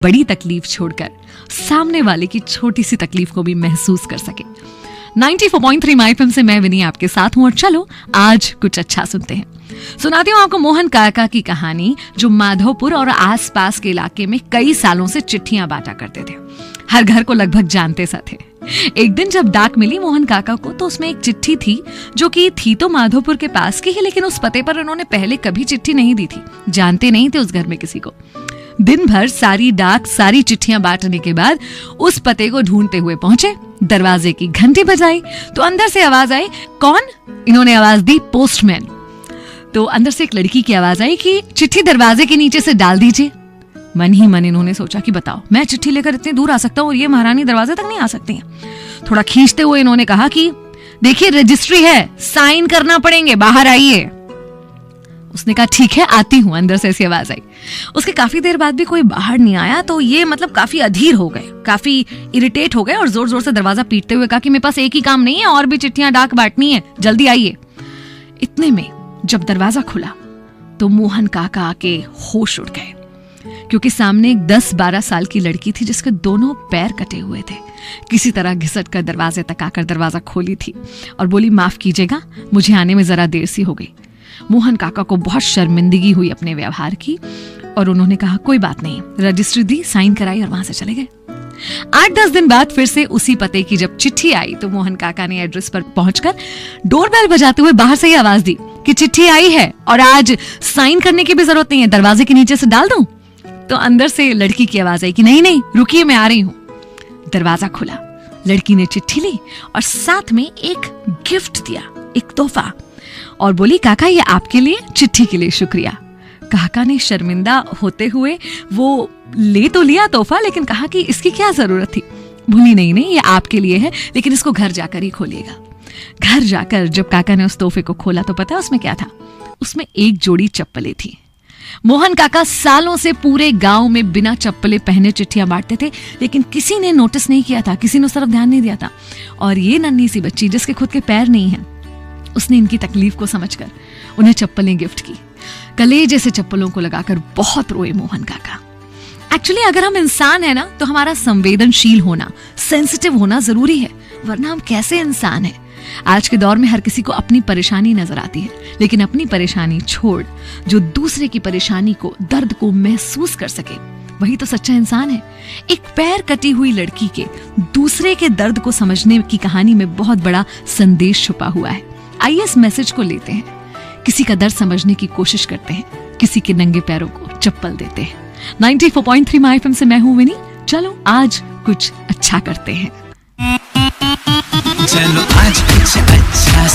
बड़ी तकलीफ छोड़कर सामने वाले की छोटी सी तकलीफ को भी महसूस कर सके। 94.3 माय एफएम से मैं विनी आपके साथ हूं और चलो आज कुछ अच्छा सुनते हैं। सुनाती हूं आपको मोहन काका की कहानी, जो माधोपुर और आसपास के इलाके में कई सालों से चिट्ठियां बांटा करते थे। हर घर को लगभग जानते सा थे। एक दिन जब डाक मिली मोहन काका को, तो उसमें एक चिट्ठी थी जो कि थी तो माधोपुर के पास की ही, लेकिन उस पते पर उन्होंने पहले कभी चिट्ठी नहीं दी थी, जानते नहीं थे उस घर में किसी को। दिन भर सारी डाक सारी चिट्ठियां बांटने के बाद उस पते को ढूंढते हुए पहुंचे। दरवाजे की घंटी बजाई तो अंदर से आवाज आई, कौन? इन्होंने आवाज दी, पोस्टमैन। तो अंदर से एक लड़की की आवाज आई कि चिट्ठी दरवाजे के नीचे से डाल दीजिए। मन ही मन इन्होंने सोचा कि बताओ, मैं चिट्ठी लेकर इतनी दूर आ सकता हूं और ये महारानी दरवाजे तक नहीं आ सकती हैं। थोड़ा खींचते हुए इन्होंने कहा कि देखिए रजिस्ट्री है, साइन करना पड़ेंगे, बाहर आइए। उसने कहा ठीक है, आती हूं। अंदर से ऐसी आवाज आई। उसके काफी देर बाद भी कोई बाहर नहीं आया, तो ये काफी अधीर हो गए, काफी इरिटेट हो गए और जोर जोर से दरवाजा पीटते हुए कहा कि मेरे पास एक ही काम नहीं है, और भी चिट्ठियां डाक बांटनी है, जल्दी आइए। इतने में जब दरवाजा खुला तो मोहन काका आके होश उड़ गए, क्योंकि सामने एक 10-12 साल की लड़की थी जिसके दोनों पैर कटे हुए थे। किसी तरह घिसट कर दरवाजे तक आकर दरवाजा खोली थी और बोली, माफ कीजिएगा, मुझे आने में जरा देर सी हो गई। मोहन काका को बहुत शर्मिंदगी हुई अपने व्यवहार की और उन्होंने कहा कोई बात नहीं, रजिस्ट्री दी, साइन कराई और वहां से चले गए। 8-10 दिन बाद फिर से उसी पते की जब चिट्ठी आई तो मोहन काका ने एड्रेस पर पहुंचकर डोरबेल बजाते हुए बाहर से ही आवाज दी कि चिट्ठी आई है और आज साइन करने की भी जरूरत नहीं है, दरवाजे के नीचे से डाल दूं। तो अंदर से लड़की की आवाज आई कि नहीं नहीं रुकिए, मैं आ रही हूं। दरवाजा खुला, लड़की ने चिट्ठी ली और साथ में एक गिफ्ट दिया, एक तोहफा, और बोली काका ये आपके लिए, चिट्ठी के लिए शुक्रिया। काका ने शर्मिंदा होते हुए वो ले तो लिया तोहफा, लेकिन कहा कि इसकी क्या जरूरत थी। बोली नहीं ये आपके लिए है, लेकिन इसको घर जाकर ही खोलिएगा। घर जाकर जब काका ने उस तोहफे को खोला तो पता है उसमें क्या था? उसमें एक जोड़ी चप्पलें थी। मोहन काका सालों से पूरे गांव में बिना चप्पलें पहने चिट्ठियां बांटते थे, लेकिन किसी ने नोटिस नहीं किया था, किसी ने उस तरफ ध्यान नहीं दिया था। और ये नन्ही सी बच्ची जिसके खुद के पैर नहीं हैं, उसने इनकी तकलीफ को समझकर उन्हें चप्पलें गिफ्ट की। कलेजे से चप्पलों को लगाकर बहुत रोए मोहन काका। एक्चुअली अगर हम इंसान है ना, तो हमारा संवेदनशील होना, सेंसिटिव होना जरूरी है, वरना हम कैसे इंसान हैं। आज के दौर में हर किसी को अपनी परेशानी नजर आती है, लेकिन अपनी परेशानी छोड़ जो दूसरे की परेशानी को, दर्द को महसूस कर सके, वही तो सच्चा इंसान है। एक पैर कटी हुई लड़की के दूसरे के दर्द को समझने की कहानी में बहुत बड़ा संदेश छुपा हुआ है। आइए इस मैसेज को लेते हैं, किसी का दर्द समझने की कोशिश करते हैं, किसी के नंगे पैरों को चप्पल देते हैं। 94.3 माय एफएम से मैं हूं विनी, चलो आज कुछ अच्छा करते हैं। चलो आज कुछ अच्छा